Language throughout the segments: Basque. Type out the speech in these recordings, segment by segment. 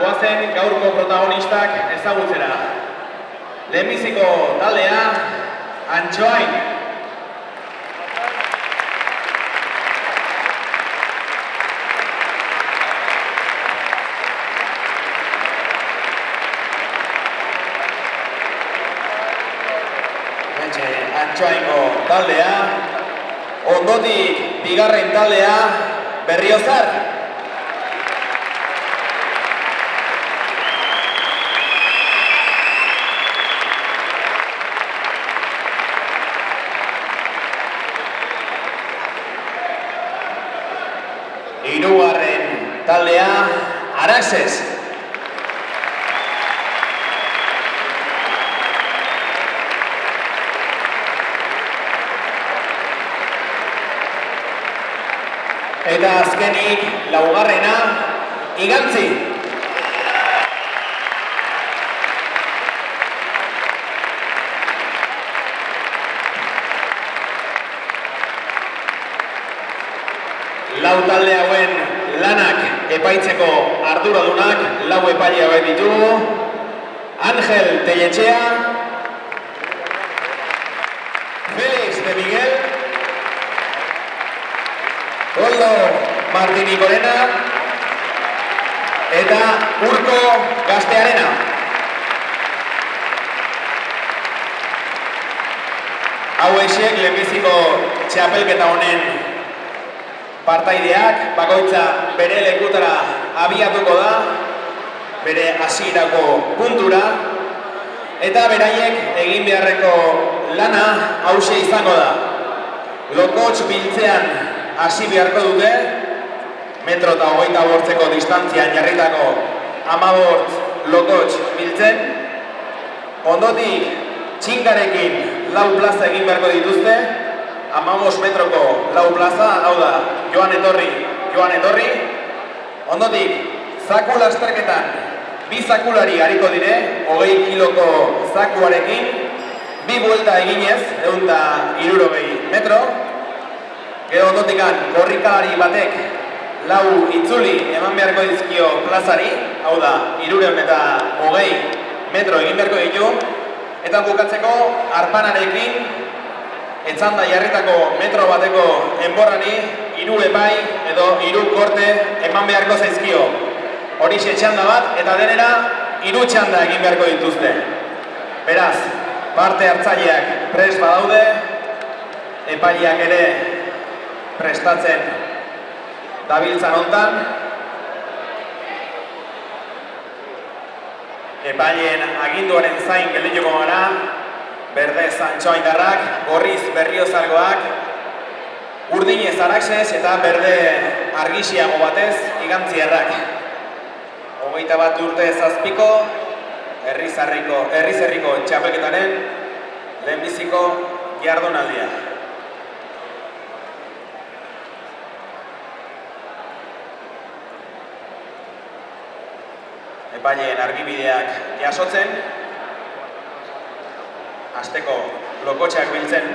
Goazen gaurko protagonistak ezagutzera. Lehenbiziko taldea, Antxoain. Antxoaingo taldea, ondotik bigarren taldea, Berriozar. Hirugarren taldea, Araxes. Eta azkenik, laugarrena, Igantzi. Lau talde hauen lanak epaitzeko arduradunak, lau epaile hauek ditugu. Ángel Telletxea, Félix de Miguel, Goldo Martini Corena eta Urko Gaztearena. Hauexek lehenbiziko txapelketa honen partaideak, bakoitza bere lekutara abiatuko da, bere hasierako puntura, eta beraiek egin beharreko lana hauxe izango da. Lokotx biltzean hasi beharko dute, 1,28 m distantzian jarritako 15 lokotx biltzen. Ondotik txinkarekin 4 plaza egin beharko dituzte, 15 metroko 4 plaza, hau da, joan etorri. Ondotik, zaku lasterketan, 2 zakulari hariko dire, 20 kiloko zakuarekin, 2 buelta eginez, 160 metro. Gero ondotikan, korrikalari batek 4 itzuli eman beharko dizkio plazari, hau da, 320 metro egin beharko ditu, eta bukatzeko arpanarekin, etzanda jarritako metro bateko enborrari, 3 epai edo 3 korte eman beharko zaizkio. Horixe txanda bat, eta denera 3 txanda egin beharko dituzte. Beraz, parte hartzaileak prest badaude, epaileak ere prestatzen dabiltzan hontan. Epaileen aginduaren zain geldituko gara, berdez Antxoaindarrak, gorriz Berriozargoak, urdinez Araxes eta berde argisiago batez Igantziarrak. 21 urte zazpiko, herriz-herriko txapelketaren lehenbiziko jardunaldia. Epaileen argibideak jasotzen, hasteko lokotxak biltzen.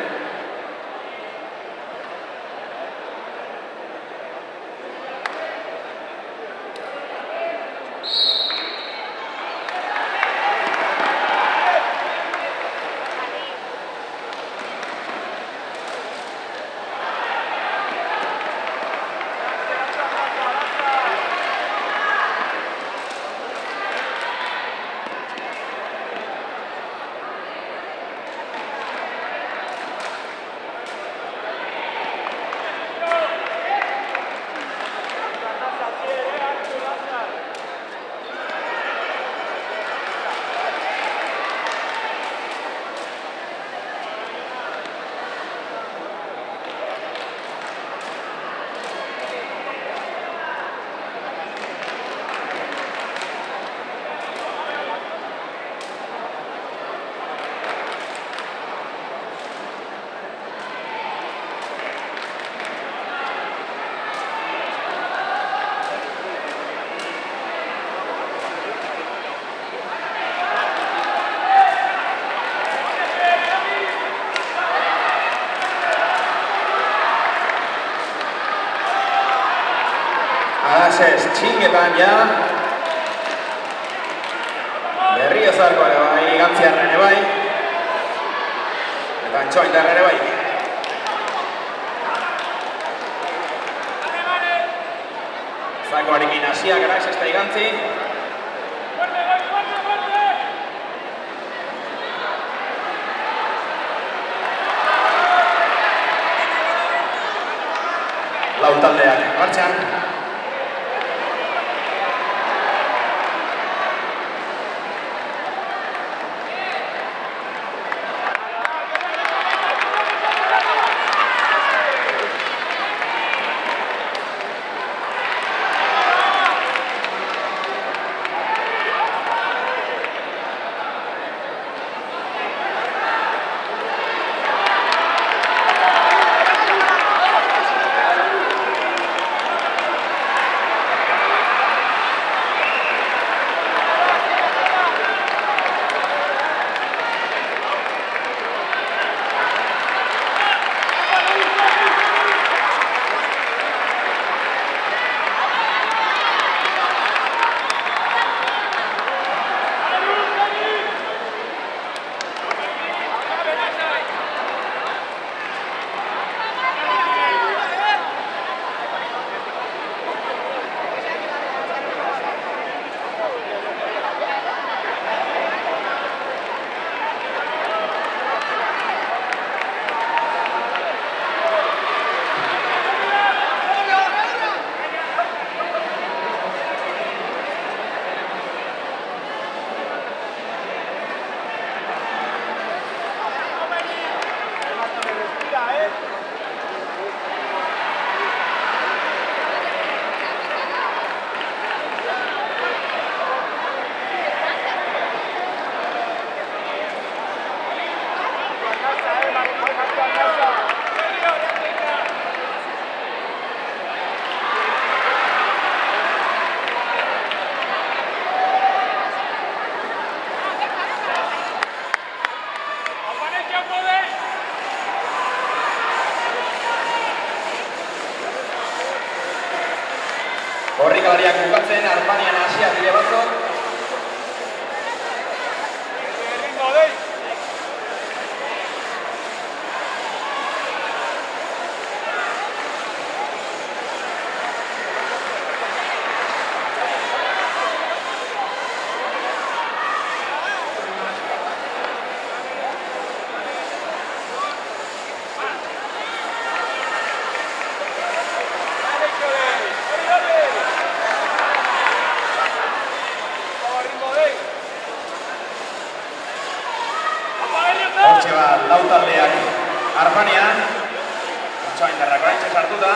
Araxes txingetan ja, Berriozarko ere bai, Gantziarra ere bai. Eta Antxoaindarra ere bai. Zakoarekin hasia gara, sexta igantzi. Lau taldeak martxan. Korrikalariak bukatzen, Arpanian hasia bide batzuk. Hortxe bat, lau taldeak Arpanean, Antxoaindarrak oraintxe sartuta.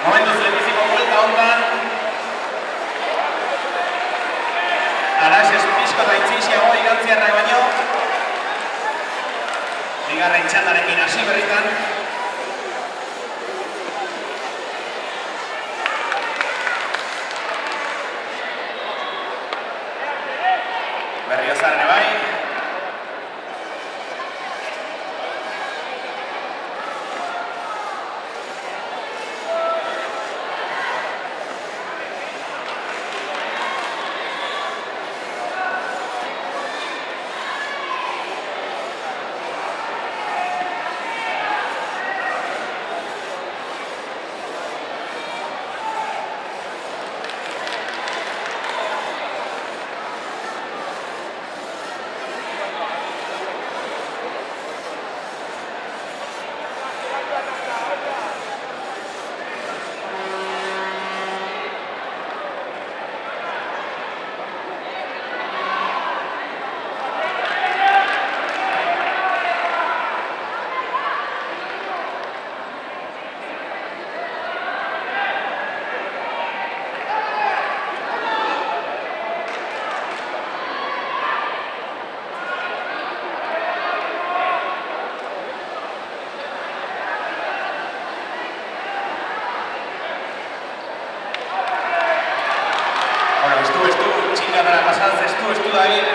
Momentuz lehenbiziko buelta hontan Araxes pixko eta itxixiago Igantziarrak baino. Bigarren txandarekin hasi berritan. Berriozar ere bai.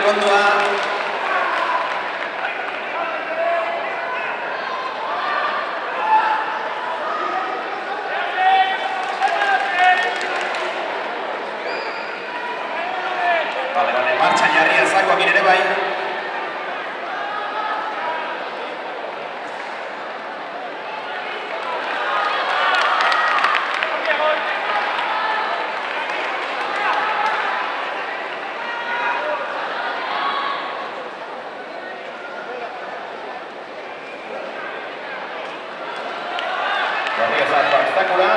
kondua. Vale, martxan jarria zakoakin ere bai. Jarria zakoak zakura.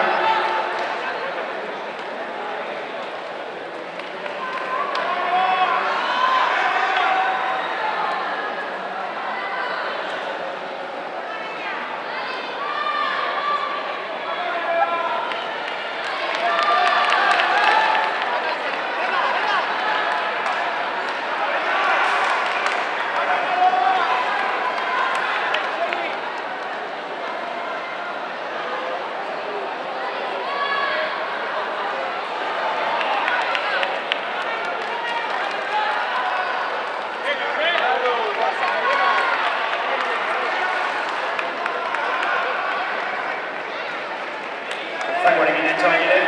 Zakoarekin etxoa ere.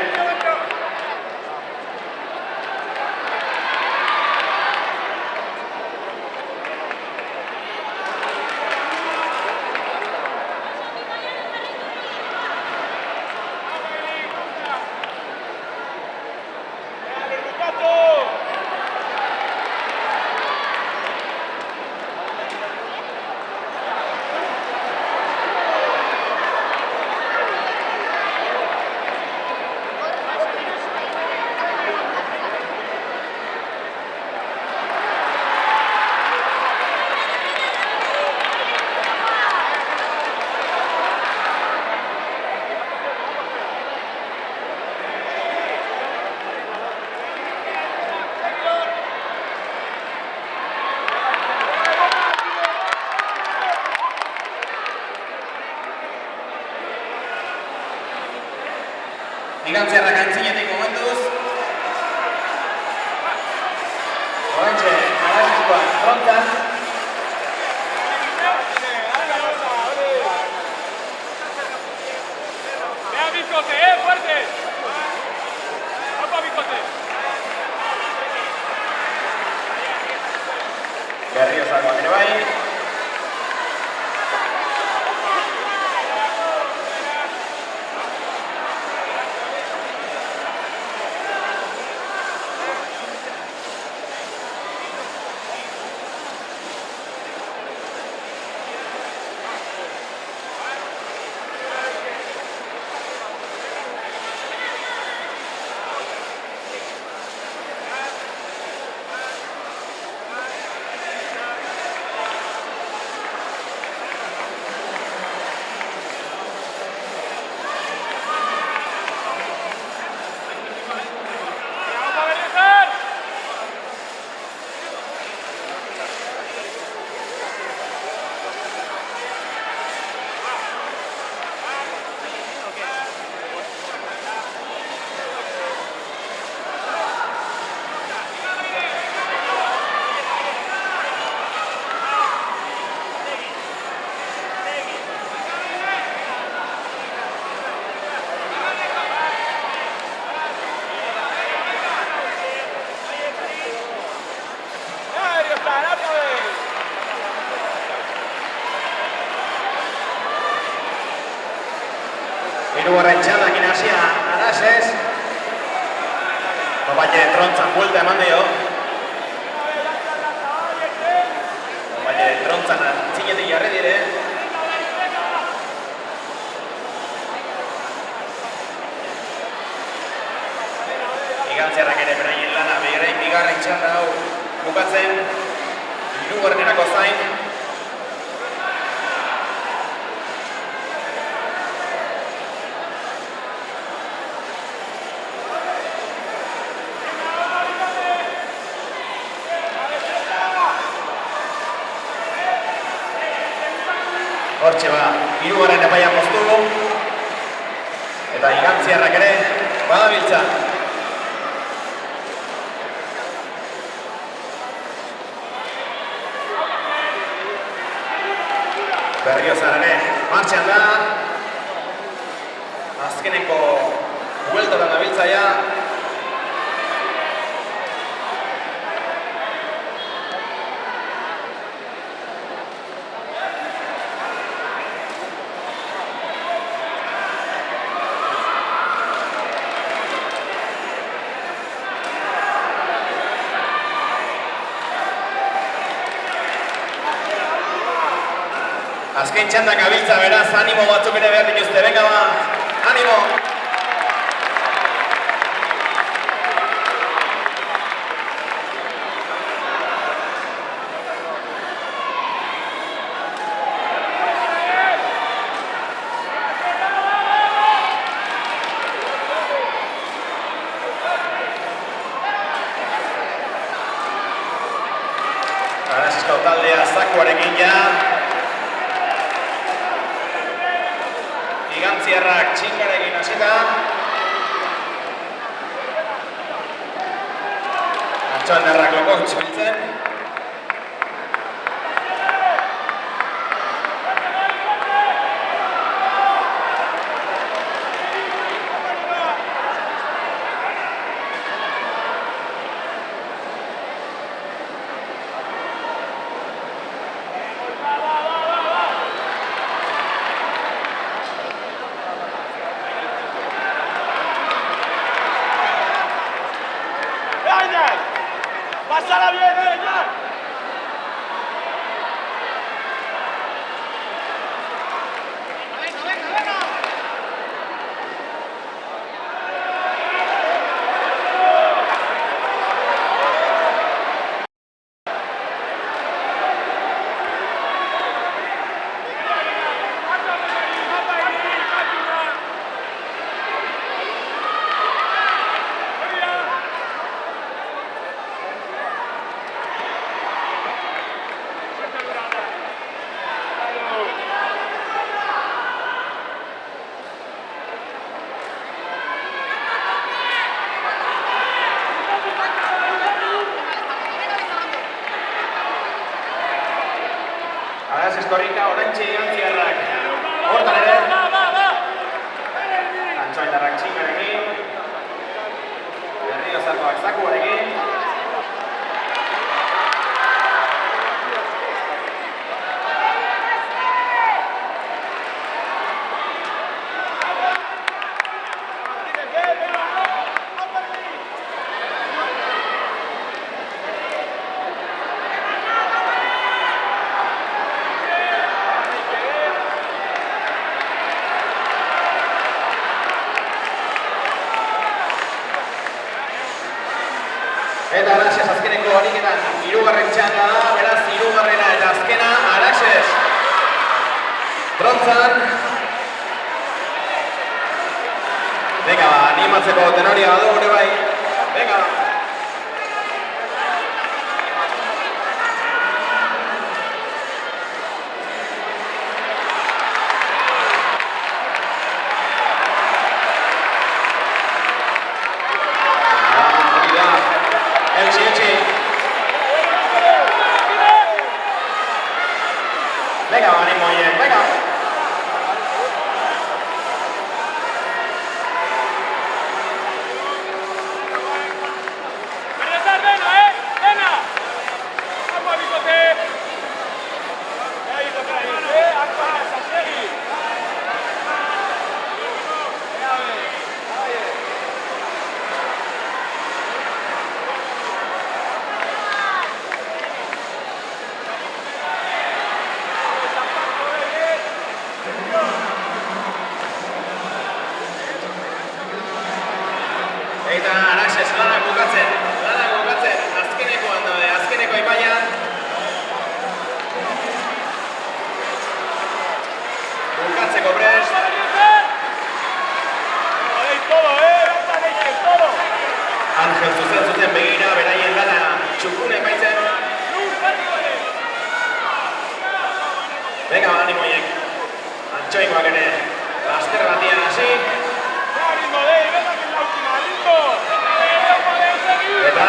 Igantziarrak aintzinetik momentuz. Horantxe, Arasizkoak frontan. ¡Vea, Bicote, fuerte! ¡Opa, Bicote! Berriozakoak ere bai. Hirugarren txandakin hasia Arasez. Baile trontzan buelta eman dio. Baile trontzan txinetik jarri dire. Igantziarrak ere beraien lana bigarren txanda hau bukatzen. Hirugarrenerako zain. Hortxe ba, hirugarren epaian moztu. Eta igantziarrak ere badabiltza. Berriozar ere, martxan da. Azkeneko bueltotan dabiltzaia. Azken txandak gabiltza, beraz, animo batzuk ere behar dituzte, venga ba, animo! Arasisko taldea zakuarekin ja. Gigantziarrak txingarekin hasita. Antxoandarrak loko txibiltzen. ¡Pásala bien, ya! Korrika, orantxe gigantziarrak. Hortan ere. Antxoandarrak txingarekin. Berriozarkoak zakuarekin. Eta Araxes azkeneko ariketan hirugarren txanda da, beraz hirugarrena eta azkena Araxes. Brontzan. Venga ba, animatzeko tenoria badu gure bai. Venga ba. Venga, animo bien, venga. Eta Araxes lanak bukatzen, azkenekoan daude, azkeneko epaian. Bukatzeko prest. Angel zuzen begira, beraien lana txukun epaitzen. Venga, animoiek. Antxoikoak ere, laster batian hasi. Eta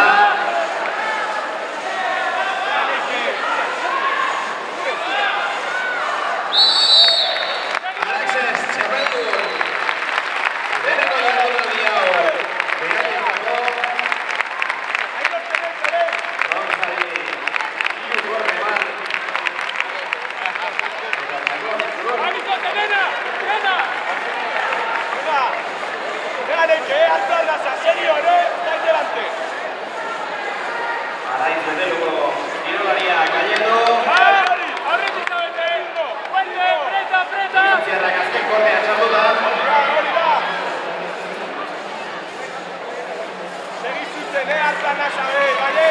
la sabe, vale.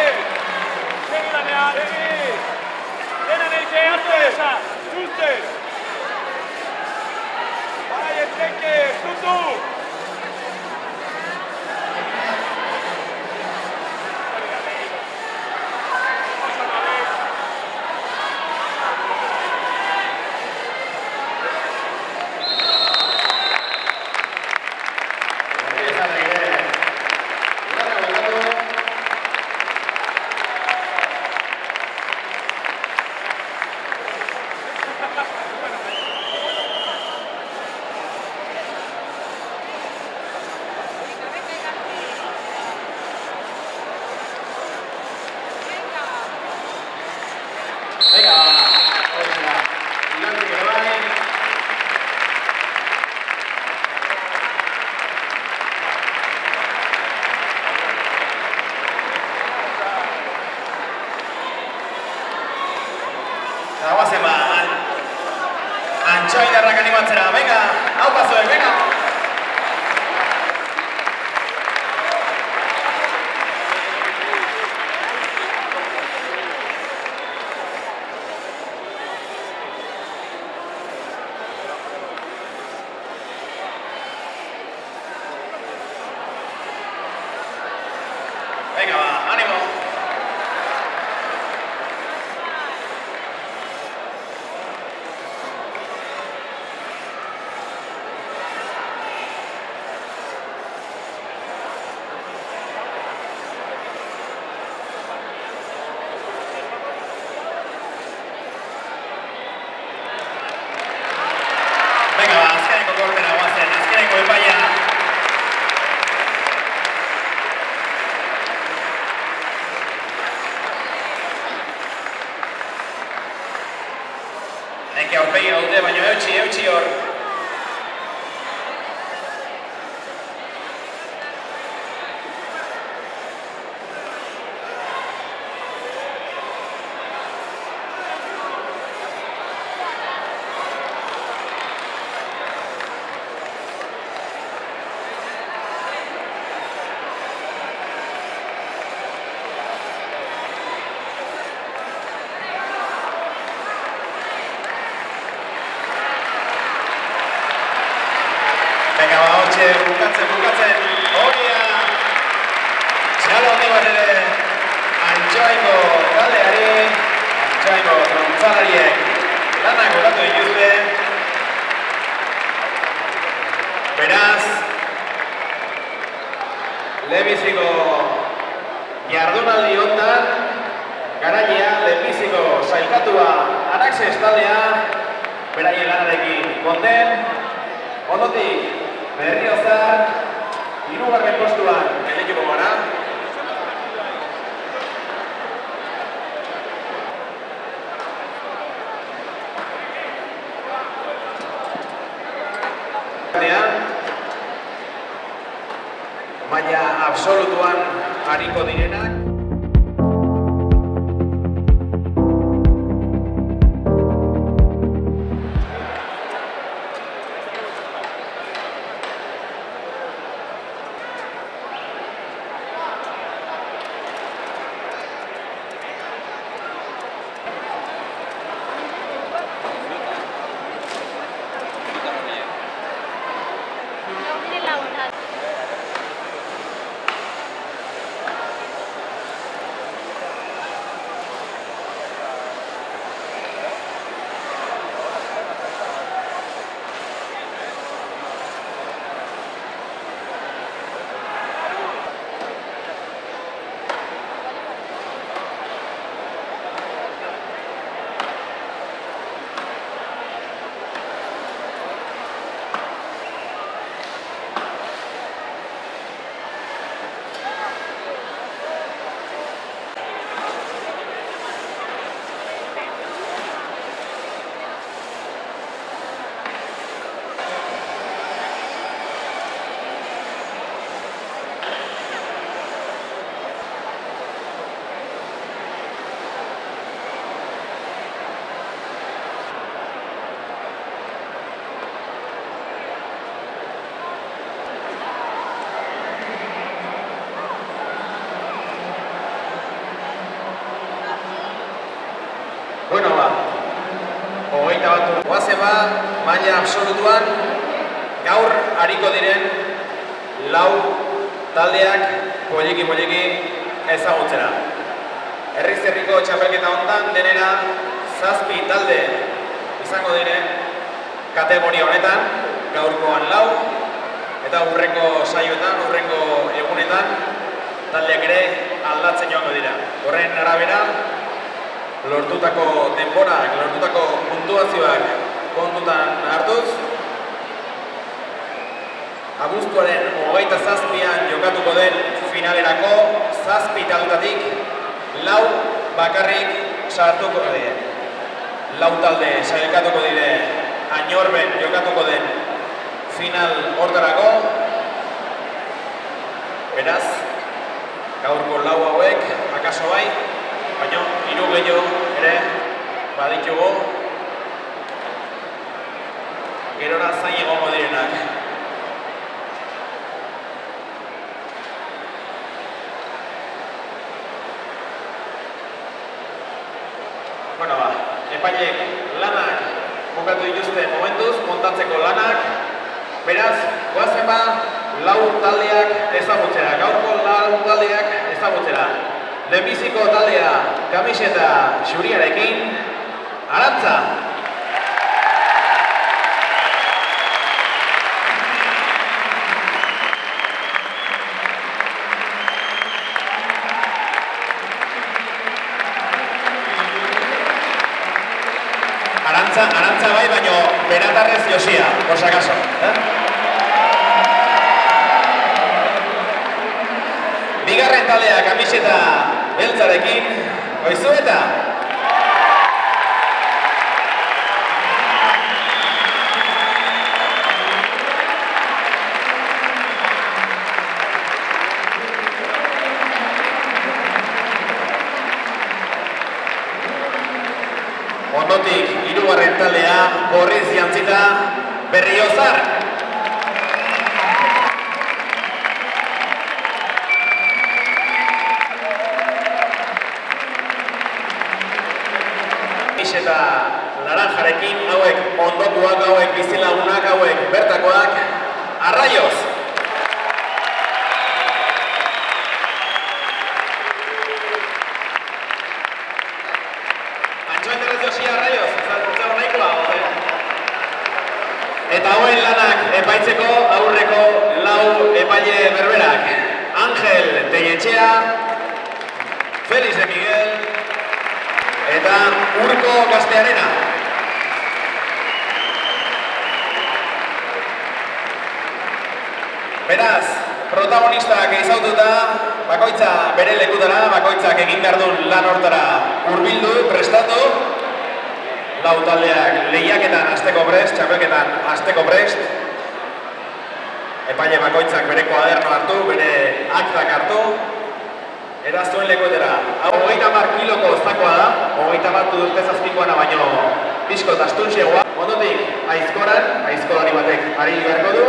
Segi lanean, segi. Dena neike, arte, juste. Bai, entreke, zutu. Venga, va. Gigante que vale. Zagoazen ba, antxoindarrak animatzera. Venga, hau pasoek, venga. Venga, va, ánimo. Venga, va, azkeneko kortera guazen, azkeneko epaia. Neke aurpegi dute, baina eutxi hor. Venga, ba, hotxe, bukatzen, horia! Txalo handi bat ere, antxoaingo taldeari, antxoaingo trontzalariek lanak botatu dituzte. Beraz, lehenbiziko jardunaldi honetan, garailea lehenbiziko sailkatua Anaxes taldea, beraien lanarekin konten, ondotik, Berriozar, 3. postuan geldituko gara. Maila absolutuan ariko direnak. hartu. Goazen ba, maila absolutuan, gaur hariko diren lau taldeak poliki ezagutzera. Herriz-herriko txapelketa hontan denera 7 talde izango diren kategoria honetan, gaurkoan 4, eta hurrengo saioetan, hurrengo egunetan, taldeak ere aldatzen joango dira. Horren arabera, lortutako denborak, lortutako puntuazioak kontutan hartuz, abuztuaren 27an jokatuko den finalerako 7 taldetatik 4 bakarrik sartuko dira. 4 talde sailkatuko dire Añorben jokatuko den final hortarako. Beraz, gaurko 4 hauek, akaso bai, baina 3 gehiago ere baditugu gerora zain egongo direnak. Bueno, epaileek lanak bukatu dituzte momentuz, montatzeko lanak. Beraz, goazen ba, 4 taldeak ezagutzera, gaurko 4 taldeak ezagutzera. Lehenbiziko taldea kamiseta xuriarekin, Arantza. Arantza bai, baino Benatarrez Josia, por si acaso. Bigarren taldea kamiseta beltzarekin, Goizueta. Ondotik, 3. taldea, gorriz jantzita, Berriozar. Eta laranjarekin, hauek ondokuak, hauek bizilagunak, hauek bertakoak, Arraioz. Eta hauen lanak epaitzeko aurreko 4 epaile berberak. Ángel Telletxea, Félix de Miguel eta Urko Gaztearena. Beraz, protagonistak ezagututa, bakoitza bere lekutara, bakoitzak egin behar duen lan hortara hurbildu, prestatu. 4 taldeak lehiaketan hasteko prest, txapelketan hasteko prest. Epaile bakoitzak bere kuaderno hartu, bere aktak hartu. Eta zuen lekutera. Hau 30 kiloko zakoa da, 30 dute zazpikoana baino pixko eta astunxegoa. Ondotik, aizkolari batek ari beharko du,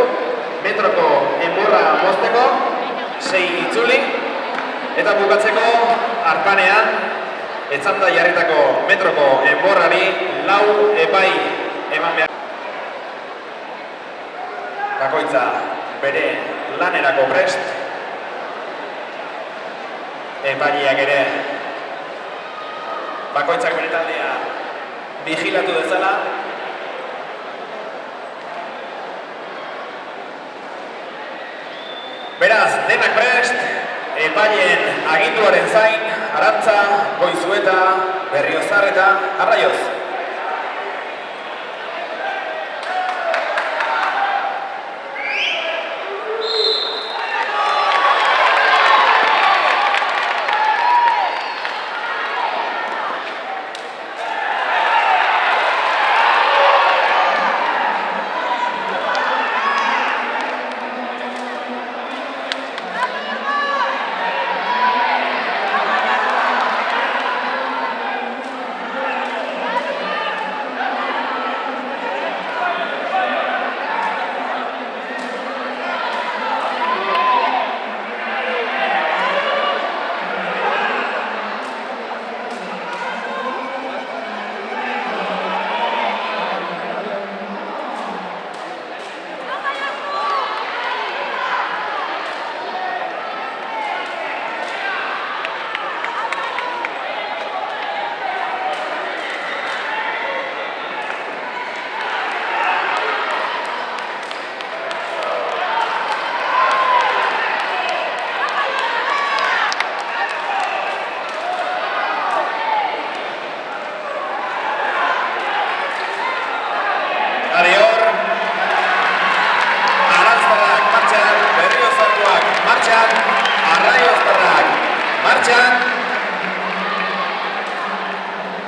metroko enborra mozteko, 6 itzuli, eta bukatzeko arpanean, etzanda jarritako metroko enborrari 4 epai eman behar. Bakoitza bere lanerako prest. Epaileak ere bakoitzak bere taldea vigilatu dezala. Beraz, denak prest, epaileen aginduaren zain, Arantza, Goizueta, Berriozar eta Arraioz.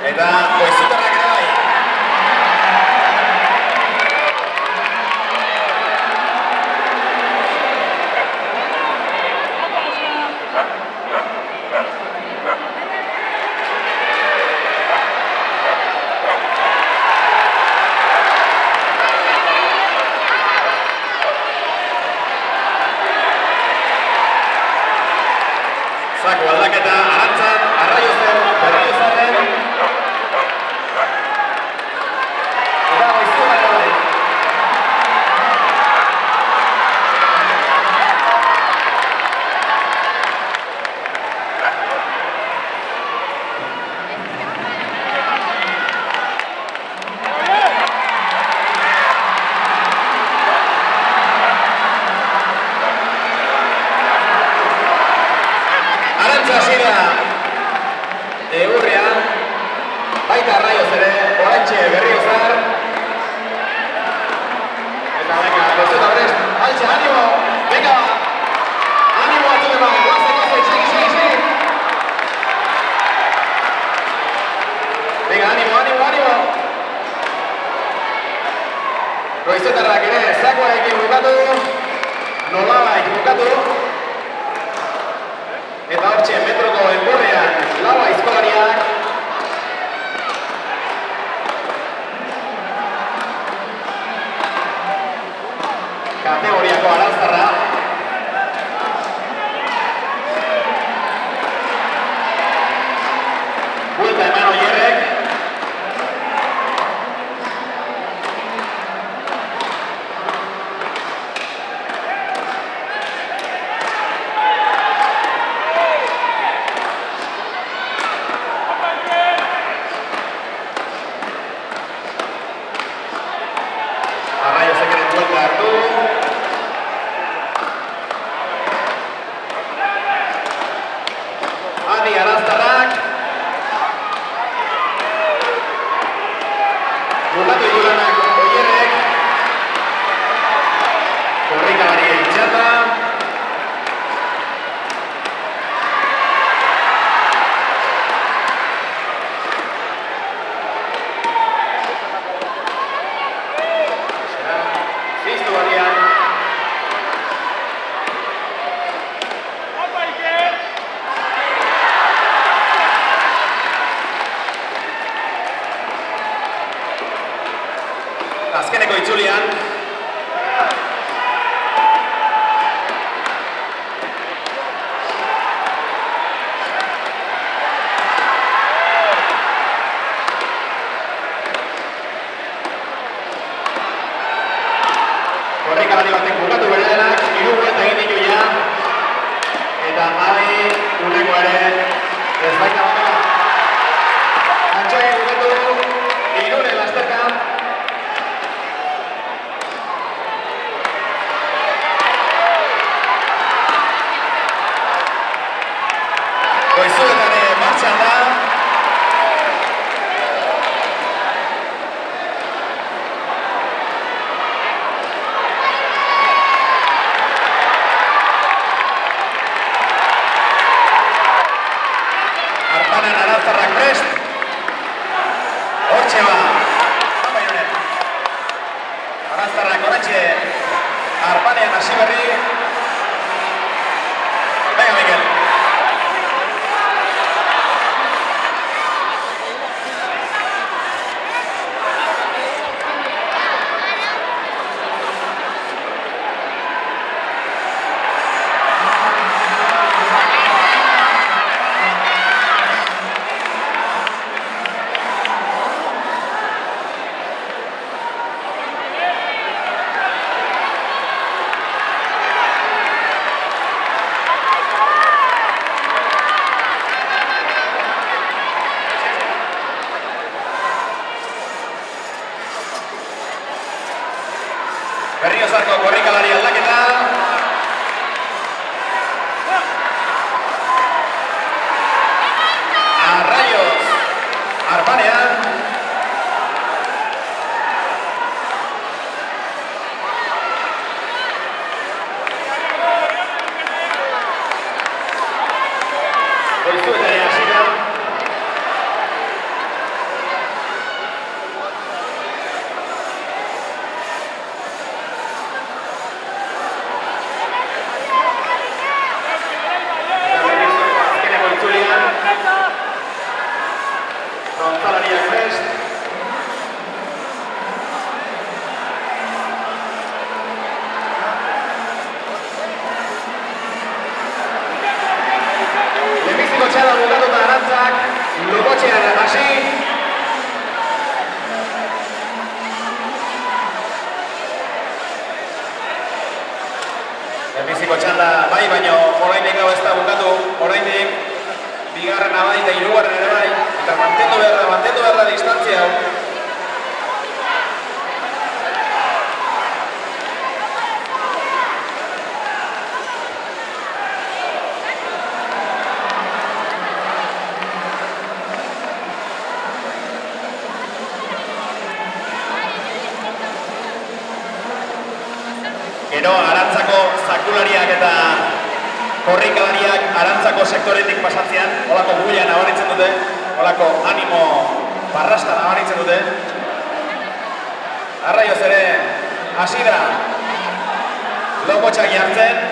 Eta goizutarrak ere bai. Zako aldaketa Arantzan, Arraiozen, Berriozarren. Eta goizutarrak ere bai. Arantza hasi da Egurrian, baita Arraioz ere, oraintxe Berriozar. Eta venga, gozueta prest, altxe, animo, venga, animo atzuk eman, goazen, segi. Venga, animo. Goizetarrak ere, zakoarekin bukatu, nolabait bukatu. Eta hortxe, metroko enborrean, laua aizkolariak. Kategoriako Arantzarra. Buelta eman Oierrek. Arraiozek ere buelta hartu. Adi Arantzarrak. Bukatu itulanak Oierrek. Korrikalarien txanda. Ziztu balian. Azkeneko itzulian. Korrikalari batek bukatu bere denak, 3 buelta egin ditu ja. Eta Adi uneko ere ez baita batera. Antxoek bukatu, Irunen lasterka. Goizuetan martxan da. Arpanen Arantzarrak prest. Hortxe ba. Arantzarrak oraintxe Arpanean hasi berri. Venga, Mikel. Berriozarko korrikalari aldaketa. Arraioz Arpanean. Goizuetaren hasi da. prest. Lehenbiziko txada bukatuta Arantzak, Logotxean hasi. Lehenbiziko txanda bai, baino oraindik hau ez da bukatu, oraindik bigarrena bai eta hirugarren ere bai, eta mantendu behar da distantzia hau. Gero, Arantzako zakulariak eta korrikalariak Arantzako sektoretik pasatzean, holako buia nabaritzen dute, holako animo barrasta nabaritzen dute. Arraioz ere, hasi da Logotxak jartzen.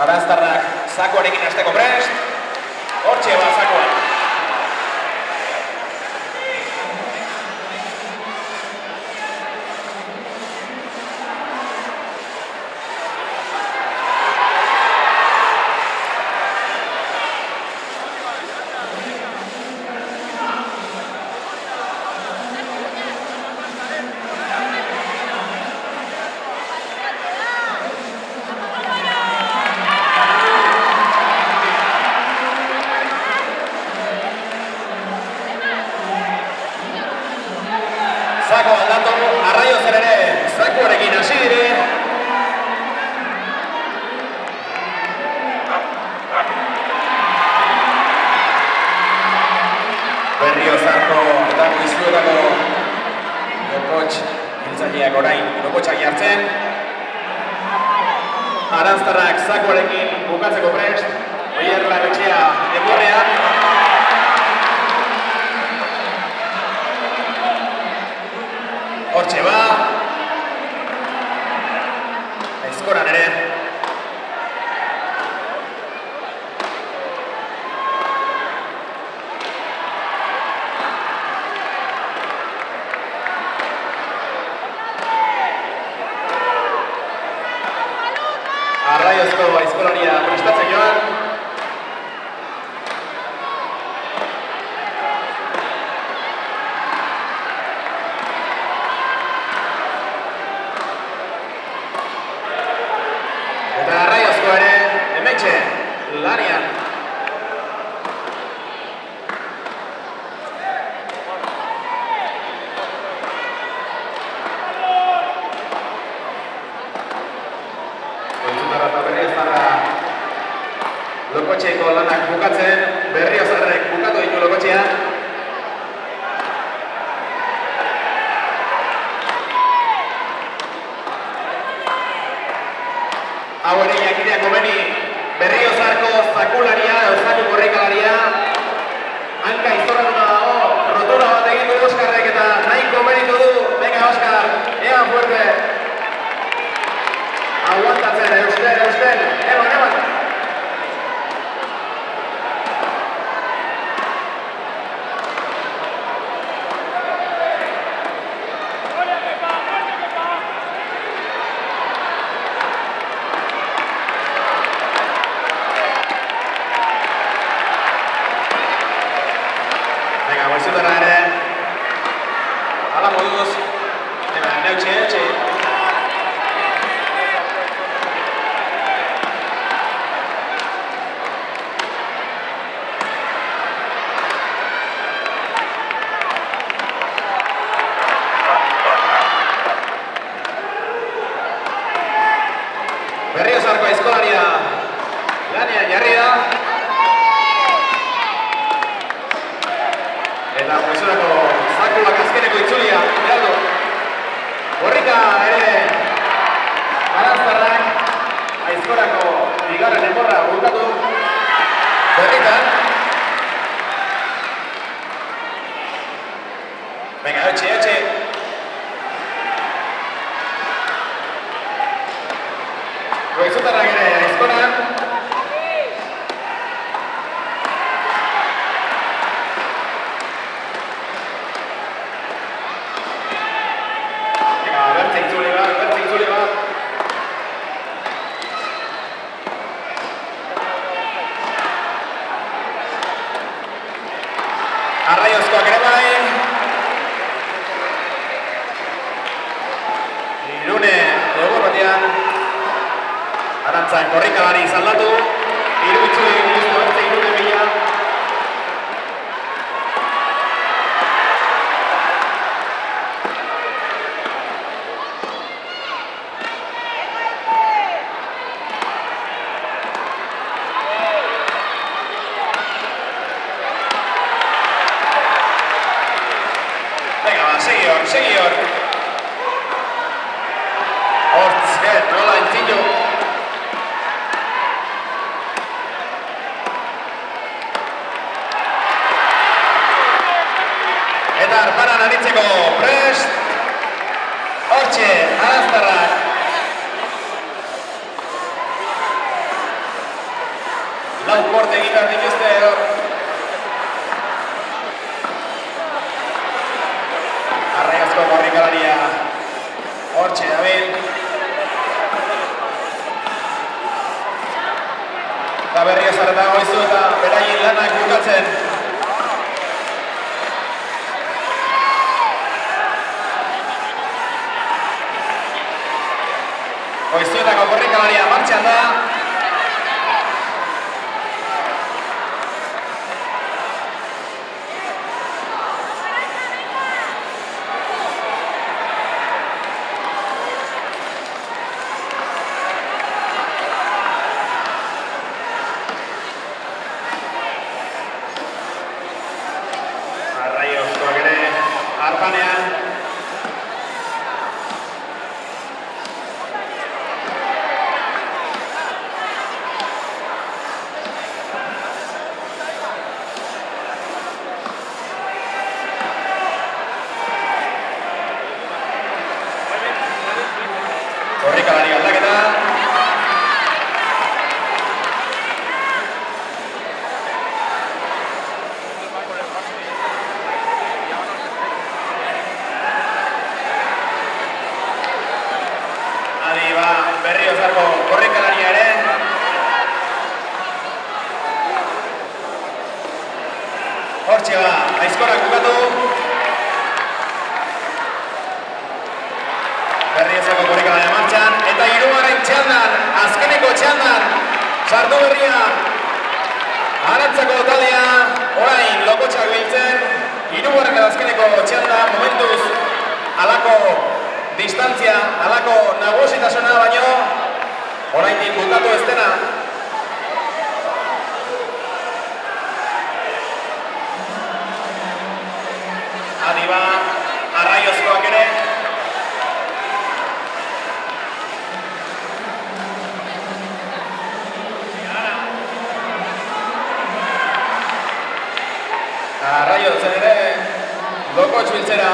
Aranztarrak zakoarekin hasteko prest. Hortxe ba zakoa. Zako aldatu, Arraioz ere zakoarekin hasi dire. Berriozarko eta Guizuetako Logotx hiltzaileak orain Logotxak jartzen. Aranztarrak zakoarekin bukatzeko prest. Oier Larretxea emorrean. Hortxe ba. Aizkoran ere. Arraiozko aizkolaria prestatzen joan. Lanian. Kontzutarra eta Berriozarra Logotxeko lanak bukatzen, Berriozarrek bukatu ditu Logotxean. Hau ere jakitea komeni Berriozarko zakularia, Euskatu korrikalaria, hanka izorratuna dago, rotura bat egin du Oskarrek eta nahiko meritu du. Venga, Oskar, egan fuerte. Aguantatzen, eusten, eman. Goizutarra ere, ala moduz, neutxe. Berriozarko aizkolaria lanean jarri da. Eta Goizurako zakuak azkeneko itzulia, Geraldo. Korrika ere Aranzarrak Aizkorako bigarren enborra bukatu. Berritan. Venga, etxe. Goizutarrak ere Aizkoran. Bertze itzuli bat. Arraiozkoak ere bai. Irune egor batean. Arantzan korrikalari zaldatu. Hiru itzuli guztu bertze Irune bila. Segi hor. Hortz, nola entzillo. Eta arparan aritzeko prest. Hortxe, Aranztarrak. Lau korte egin behar dituzte hor. Arraiozko korrikalaria hortxe dabil. Eta Berriozar eta Goizu eta beraien lanak bukatzen. Goizuetako korrikalaria martxan da. Arraiozkoak ere arpanean. Korrikalari aldaketa. Adi ba, Berriozarko korrikalaria ere. Hortxe ba, Aizkorak bukatu. Berriozarko korrikalaria martxan. Eta hirugarren txandan, azkeneko txandan, sartu berria. Arantzako taldea, orain lokotxak biltzen. Hirugarren eta azkeneko txanda, momentuz, alako distantzia, alako nagositasuna baino, oraindik bukatu ez dena. Adi ba, Arraiozkoak ere. Arraiotzen ere, lokotx biltzera.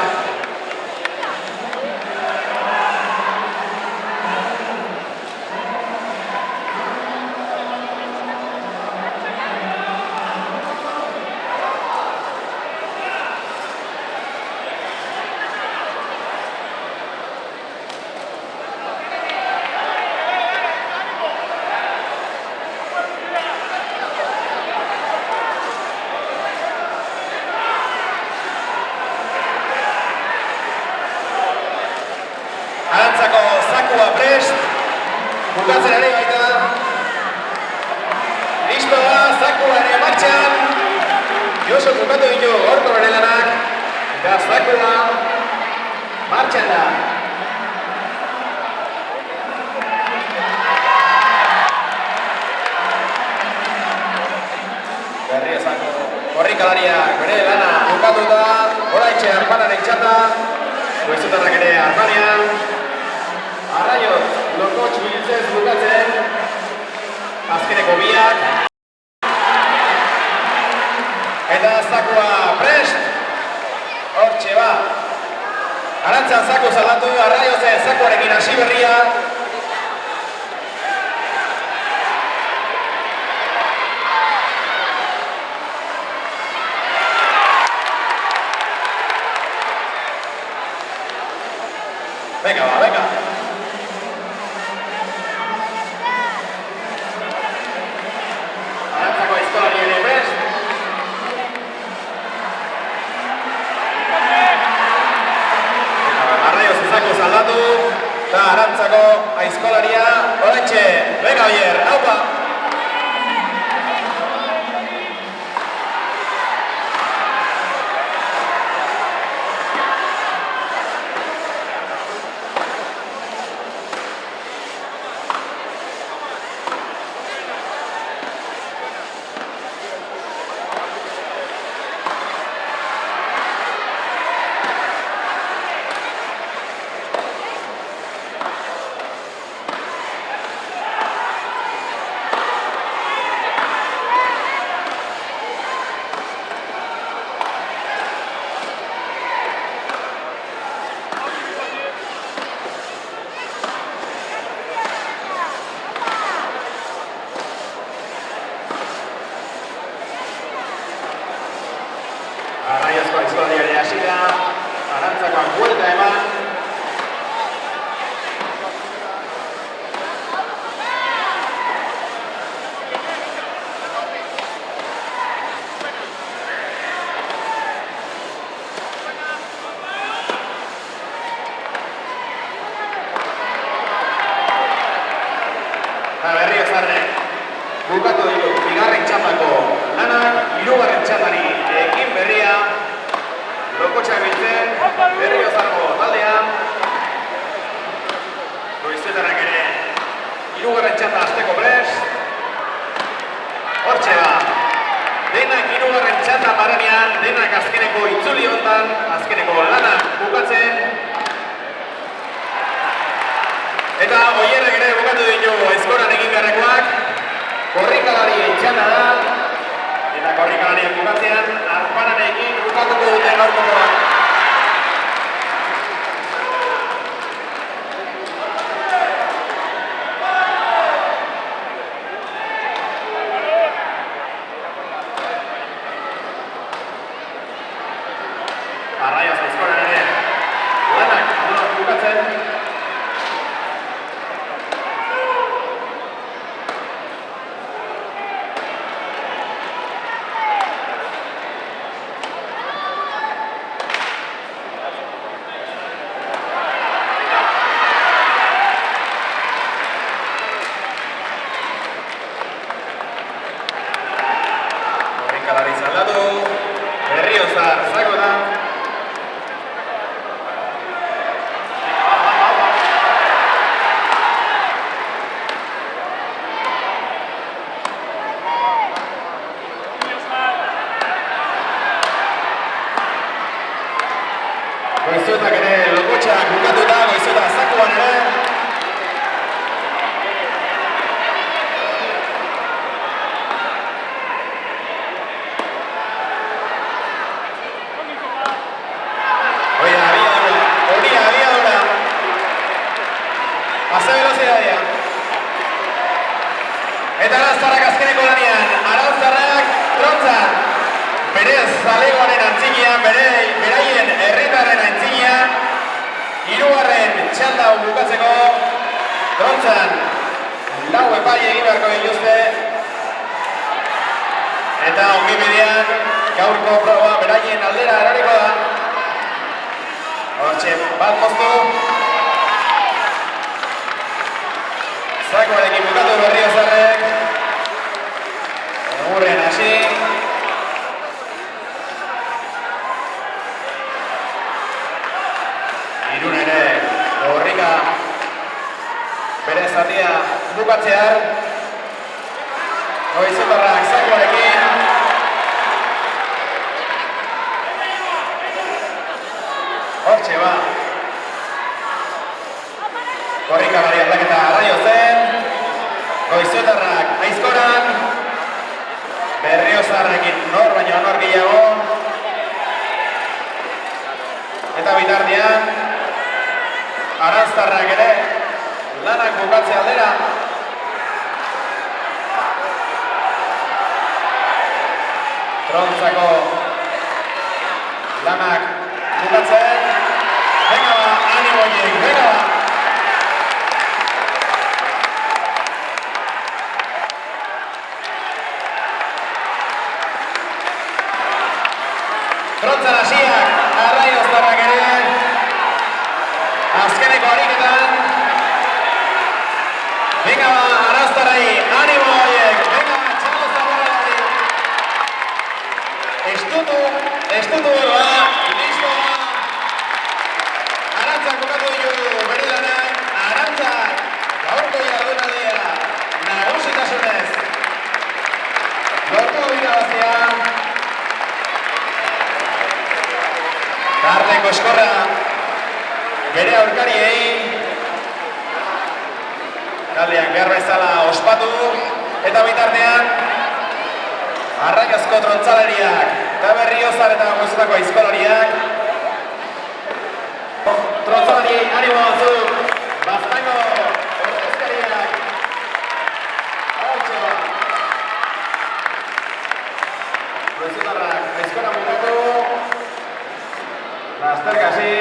Arantzako zakua prest, bukatzen ere baita. Listo da, zakua ere martxan. Josu bukatu ditu gorko bere lanak, eta zakua martxan da. Korrikalariak bere lana bukatuta, oraintxe arpanaren txanda, goizutarrak ere arpanean, Arraiot, Lokotx Miltzez bukatzen, azkeneko biak, eta zakua prest, hortxe ba, Arantzan zaku zaldatu, Arraiozen zakuarekin hasi berria, venga, va, venga. Arantzako aizkolari ere prest. Arraio zezako zaldatu. Eta Arantzako aizkolaria. Oraintxe, venga, Oier, haupa. Arraiozko aizkolariare hasi da, Arantzakoan buelta eman. Berriozarrek bukatu ditu bigarren txandako lanak, hirugarren txandari ekin berria, Lokotxa Miltzen, Berriozarko taldean, goizuetarrak ere hirugarren txanda hasteko prest, hortxe da, denak hirugarren txanda paranean, denak azkeneko itzuli hontan, azkeneko lanak bukatzen, eta Oierrek ere bukatu ditu aizkoran egin beharrekoak, korrikalarien txanda da, eta korrikalarien bukatzean, arpanarekin bukatuko dute gaurkoak. Arraioz aizkoran ere, lanak bukatzen, korrikalari zaldatu, Berriozar zako da. Goizuetak ere Lokotxak bukatuta, goizueta zakuan ere. Hori abiadura. Pase velocidadea. Eta Arantzarrak azkeneko lanean, Arantzarrak trontzan. Bere zalegoaren antzinean, beraien herritarren antzinean, hirugarren txanda bukatzeko, trontzan, lau epai egin beharko dituzte, eta ongibidean, gaurko proba beraien aldera eroriko da. Hortxe, bat moztu. Zakoarekin bukatu Berriozarrek. Egurren hasi. Irun ere, Gorrika bere zatia bukatzear. Goizuetarrak zakoarekin. Hortxe ba. Korrikalari aldaketa arraio zen. Goizuetarrak aizkoran. Berriozarrekin nor baino nor gehiago. Eta bitartean Aranztarrak ere lanak bukatze aldera. Trontzako lanak bukatzen. Venga ba, animo horiek, venga ba. Trontzan hasiak, Arraioztarrak ere. Azkeneko ariketan. Venga ba, Aranztarrei, animo horiek, venga ba, txalo zaborrari. Estutu ba, listo ba. Arantzak bukatu ditu bere lanak. Arantzak, gaurko jardunaldia, nagusitasunez. Lortu irabazia. Tardeko eskorra bere aurkariei. Taldeak behar bezala ospatu. Eta bitartean Arraiozko trontzalariak eta Berriozar eta Goizuetako aizkolariak. Trontzalari animo batzuk. Baztango ordezkariak. Hortxe ba. Goizuetarrak aizkora bukatu. Lasterkasi.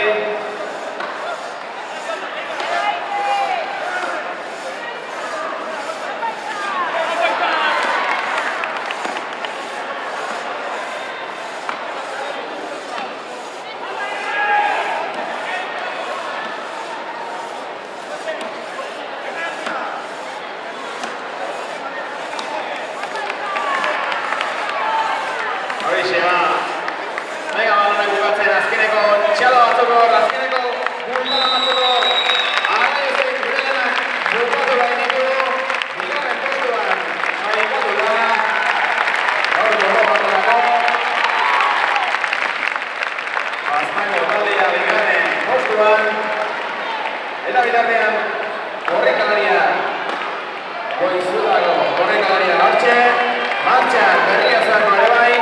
Horixe ba. Venga, balonak bukatzen azkeneko txalo batzuko, azkeneko bultada batzuko. Arraiozek gure lanak bukatu behar ditu. Bigarren postuan sailkatu da. Gaurko Europakorako. Baztango taldea bigarren postuan. Eta bitartean korrikalaria. Goizuetako korrikalaria hortxe. Martxan Berriozarko ere bai.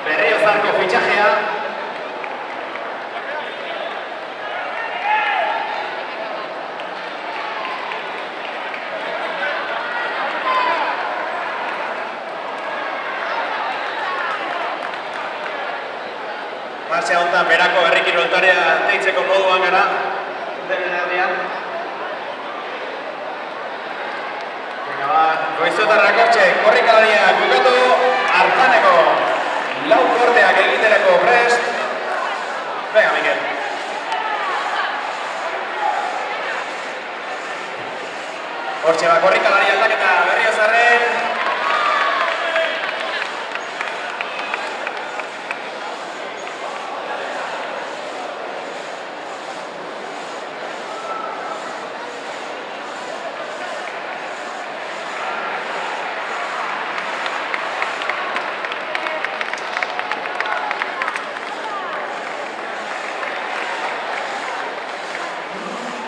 Berriozarko fitxajea. Martxa honetan berako herri kiroltarea deitzeko moduan gara. Denen erdian. Goizuetarrak hortxe, korrikalariak bukatu, Artaneko lau korteak egiterako prest. Venga, Mikel. Hortxe ba, korrikalari aldaketa Berriozarren.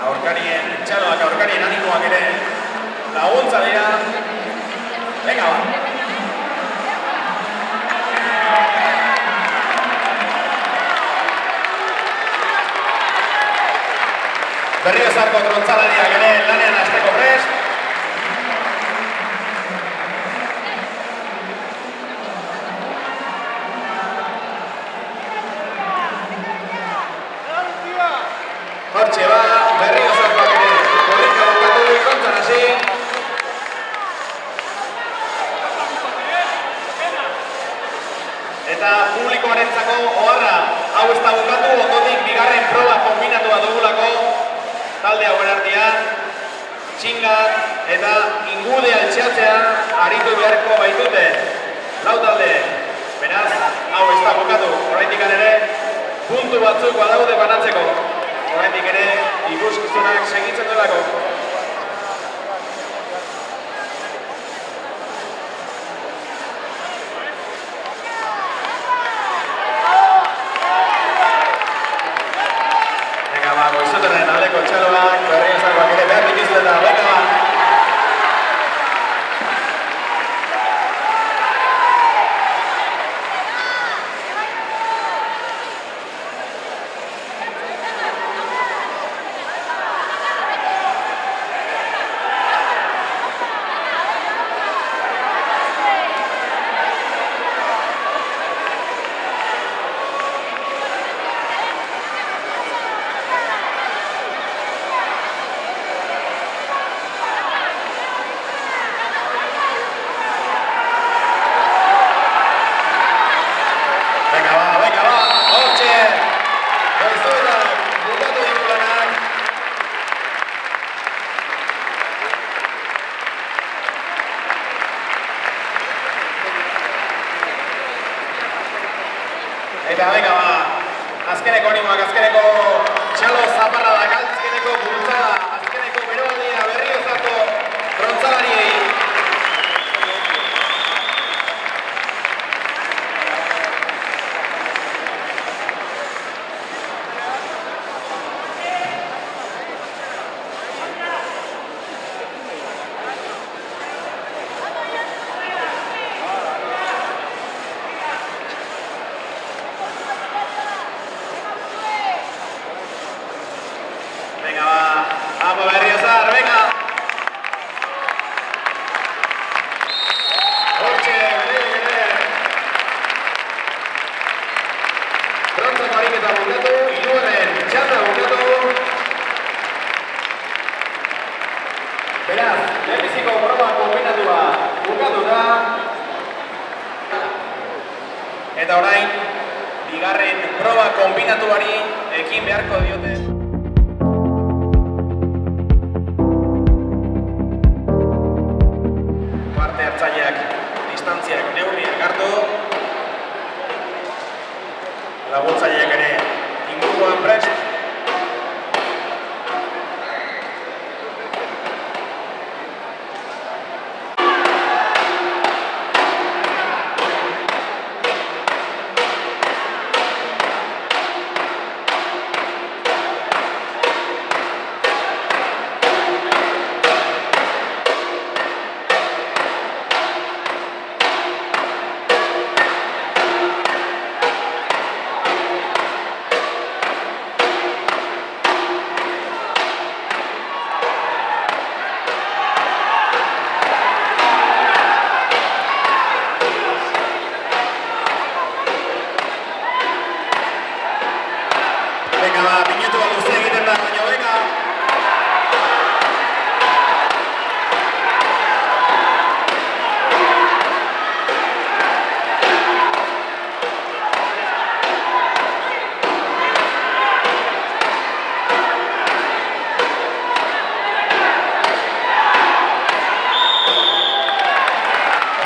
Aurkarien txaloak, aurkarien animoak ere laguntza dira. Venga ba. Berriozarko trontzalariak ere lanean hasteko prest. Hortxe ba, Berriozarkoak ere korrika bukatu kontzan hasi. Eta publikoarentzako oharra, hau ez da bukatu, ondotik bigarren proba kombinatua dugulako talde hauen artean. Txingat eta ingude altxeatzea aritu beharko baitute lau talde. Beraz, hau ez da bukatu, oraindik ere puntu batzuk badaude banatzeko. Oraindik ere ikuskizunak segitzen duelako. Eta venga ba, azkeneko animoak, azkeneko txalo zaparra da, azkeneko bultzada, azkeneko beroaldia Berriozarko frontzalariei. Venga va, vamos Berriozar, venga. Hortxe, bere. Frontzako ariketa bukatu, hirugarren txanda bukatu. Beraz, lehenbiziko proba konbinatua bukatu da. Eta orain, bigarren proba konbinatuari ekin beharko diote. Parte hartzaileak distantziak neurriak hartu. Laguntzaileak ere inguruan prest. Venga va, piñetu bat guztia egiten da, baina venga.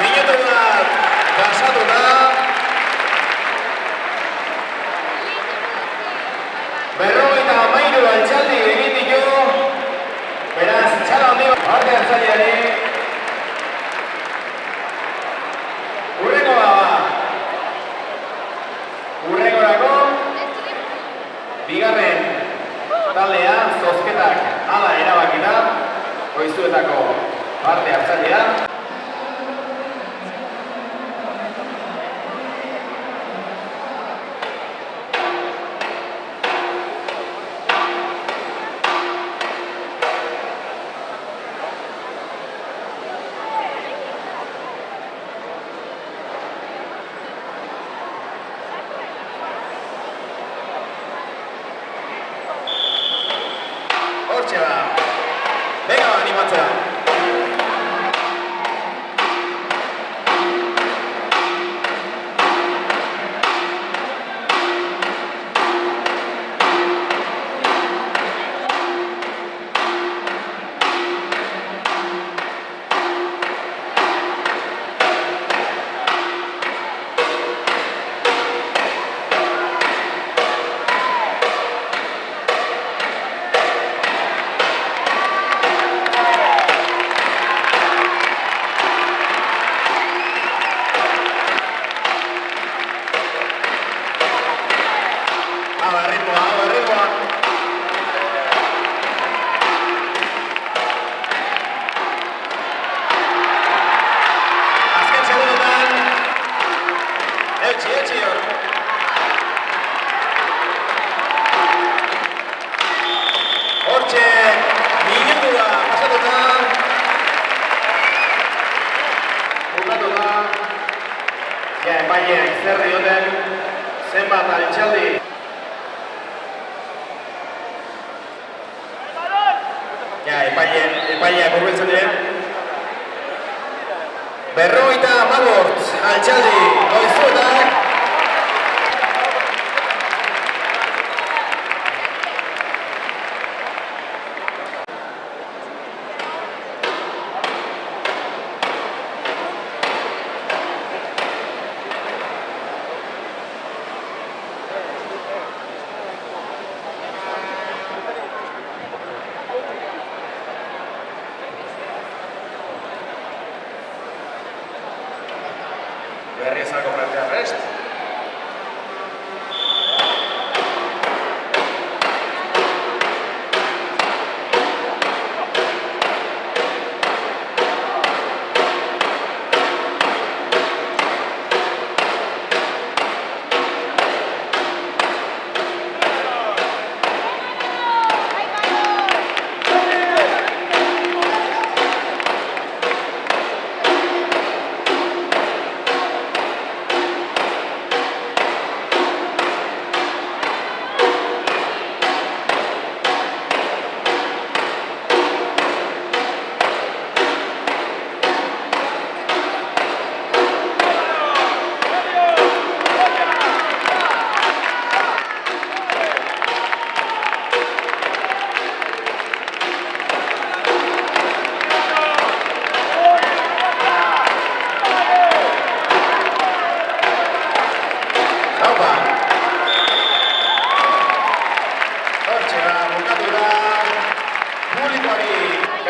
Piñetu bat pasatu da. Berrogeita hamairu altxaldi egin ditu. Beraz, txalo handi bat parte hartzaileari. Hurrengoa ba. Hurrengorako bigarren taldea zozketak hala erabaki da. Goizuetako parte hartzailea. Hortxe da. Venga, animatzea. Ritmoa. Azken segundotan. Eutxi hor. Hortxe, minutua pasatuta. Bukatuta. Ja, epaileak zer dioten. Zenbat altxaldi. Ja, epaileak hurbiltzen dira. Berrogeita hamabort altxaldi goizuetak. Berriozarko plantea prest.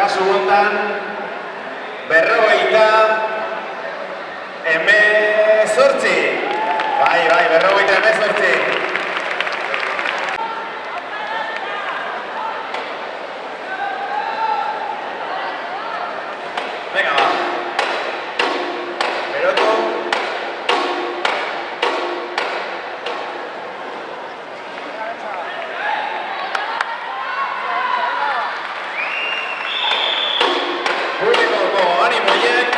Kasu hontan, 58. Bai, 58. Venga, va. Berotu. Publikoko animoiek.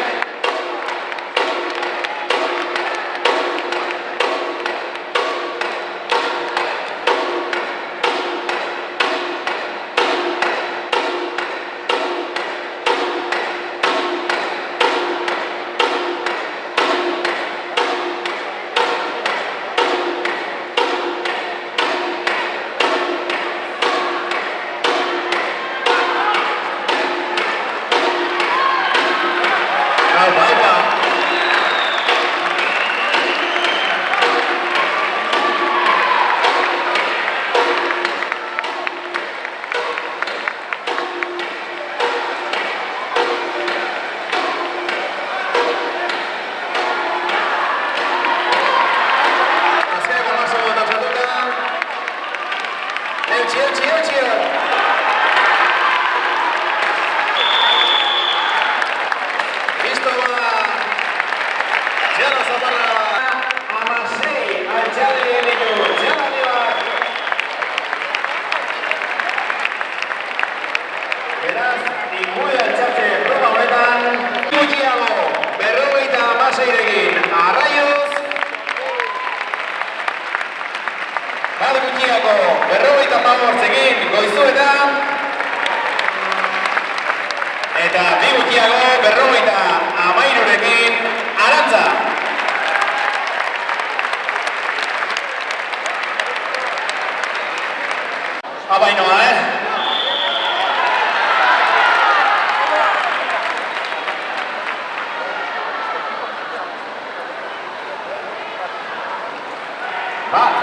Eta bi gutxiago 53rekin Arantza. Abainoa, Bat.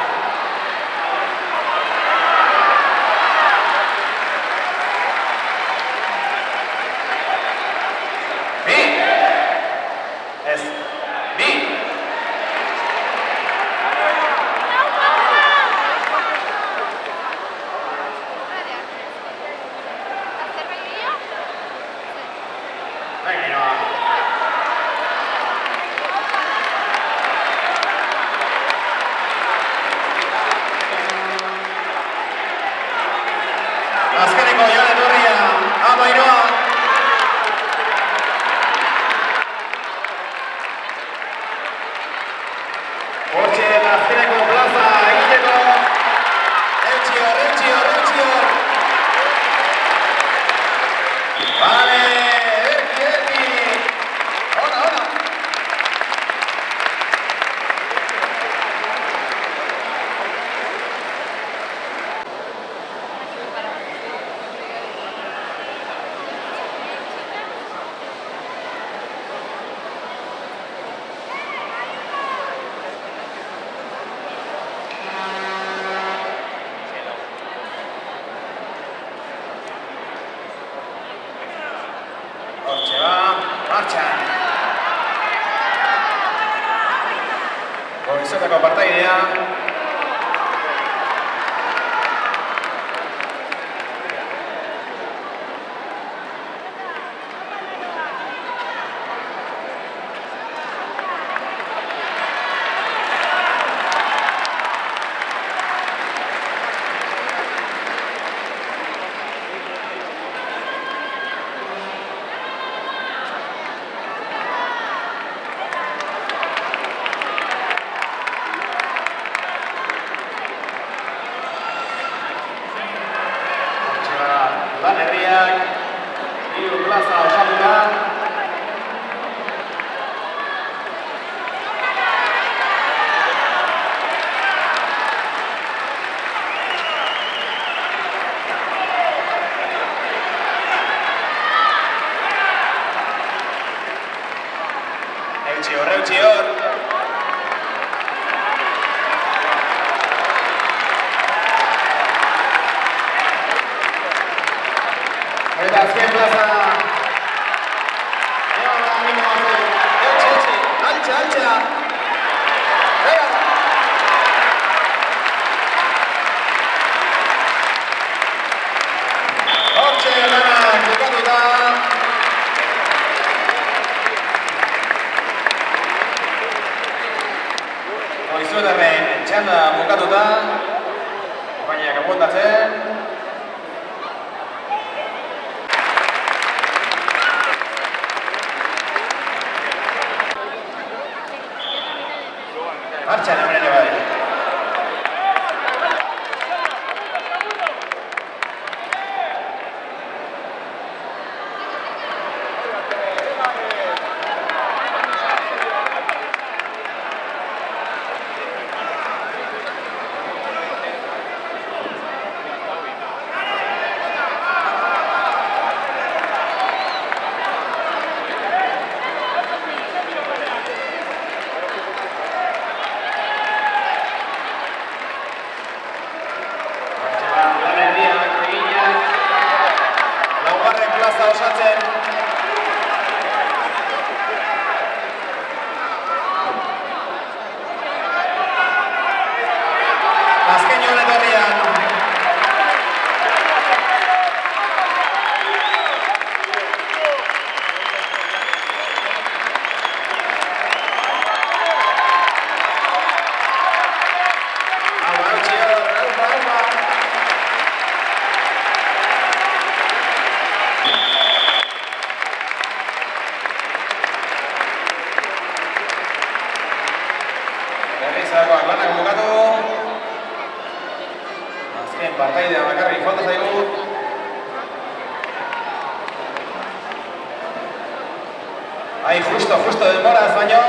Azkeneko Jon Etorria, Amairoa. Hortxe azkeneko plaza egiteko. Etxior. Vale, erki. Ona. Hortxe ba, martxan. Goizotako partaidea. Lan herriak, 3 plaza osatuta. Eutsi hor. Eta azken plaza. Animo eutsi. Altxa. Hortxe lanak bukatuta. Goizuetarren txanda bukatuta. Baina apuntatzen. Martxan hemen ere bai. Osatzen. Azken joan etorrian. Zagoak lanak bukatu. Azken partaidea bakarrik falta zaigu. Justo denboraz baino.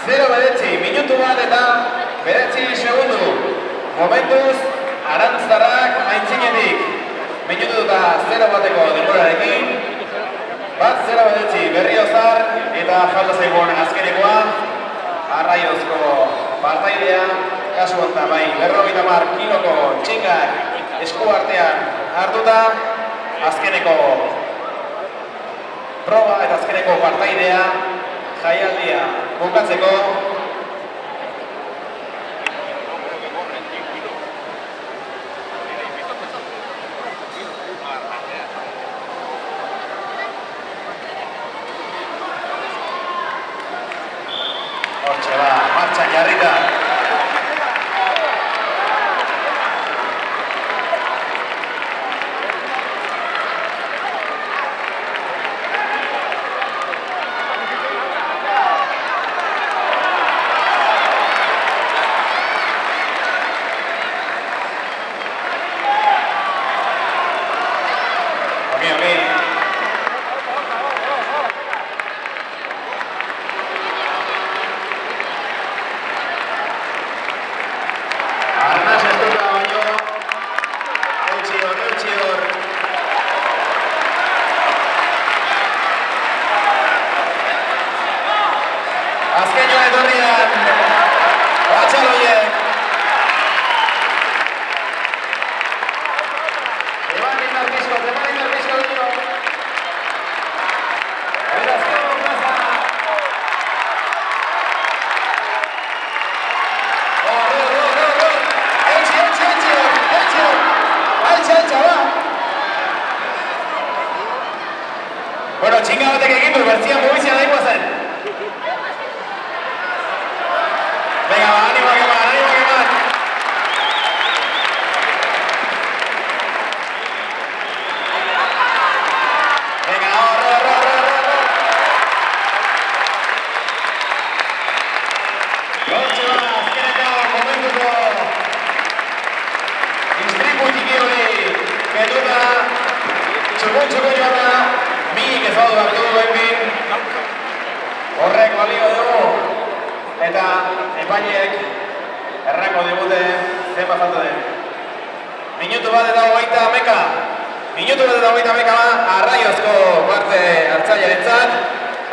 1-0 minutu bat eta 9 segundu. Momentuz, Arantzarrak aintzinetik. Minutu eta 0 bateko denborarekin. 1-0 Berriozar eta falta zaigun azkenekoa. Arraiozko partaidea, kasu honetan bai, 50 kiloko txingak esku artean hartuta, azkeneko proba eta azkeneko partaidea, jaialdia bukatzeko. Hortxe ba, martxan jarrita. epaileek errako digute zenba falta den. Minutu bat eta hogeita hameka. Minutu bat eta hogeita hameka Arraiozko parte hartzailearentzat.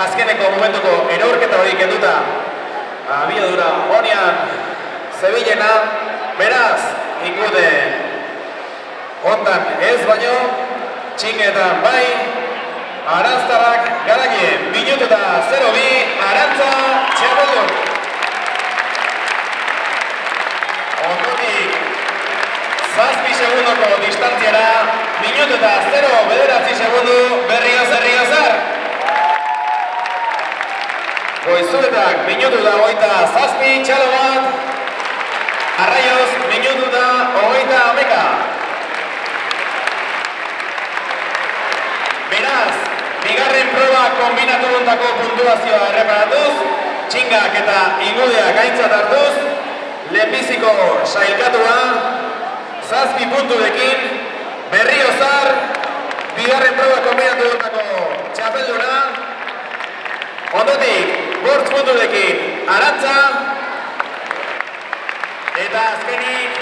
Azkeneko momentuko eraurketa hori kenduta. Abiadura honean Sevillena, beraz, ikude hontan ez baino, txingetan bai, Arantztarrak garaien, minutu eta 0-2, Arantza txapeldun. Ondotik, 7 segundoko distantziara, minutu eta 0,9 segundu, Berriozar. Goizuetak, minutu da 27, txalo bat, Arraioz, minutu da 30. Beraz, bigarren proba kombinatu duntako puntuazioa erreparatuz, txingak eta ingudeak aintzat hartuz, lehenbiziko sailkatua, 7 punturekin, Berriozar, bigarren proba kombinatu duntako txapelduna, ondotik, 5 punturekin, Arantza, eta azkenik,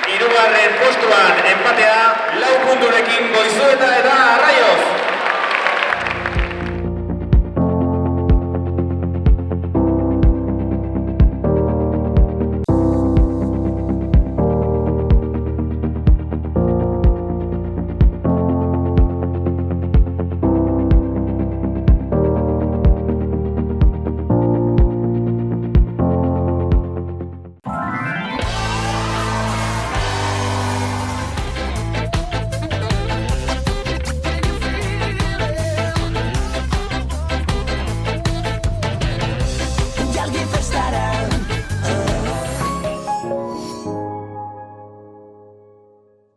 3. postuan empatea, 4 punturekin Goizueta eta Arraioz.